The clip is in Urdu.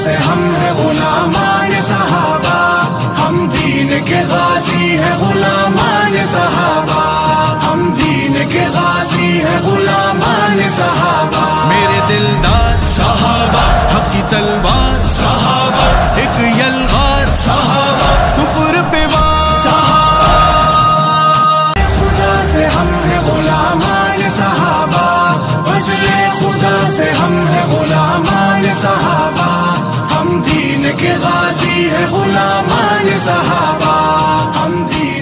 سے ہم ہیں غلامان صحابہ، ہم دین کے غازی ہیں غلامان صحابہ، ہم دین کے غازی ہیں غلامان صحابہ۔ میرے دلدار صحابہ، حق کی تلوار صحابہ، ایک یلغار صحابہ، کفر پہ وار صحابہ۔ خدا سے ہم ہیں غلامان صحابہ، فضل خدا سے ہم ہیں غلامان صحابہ، ہم دین کے غازی ہیں غلامان صحابہ، ہم دین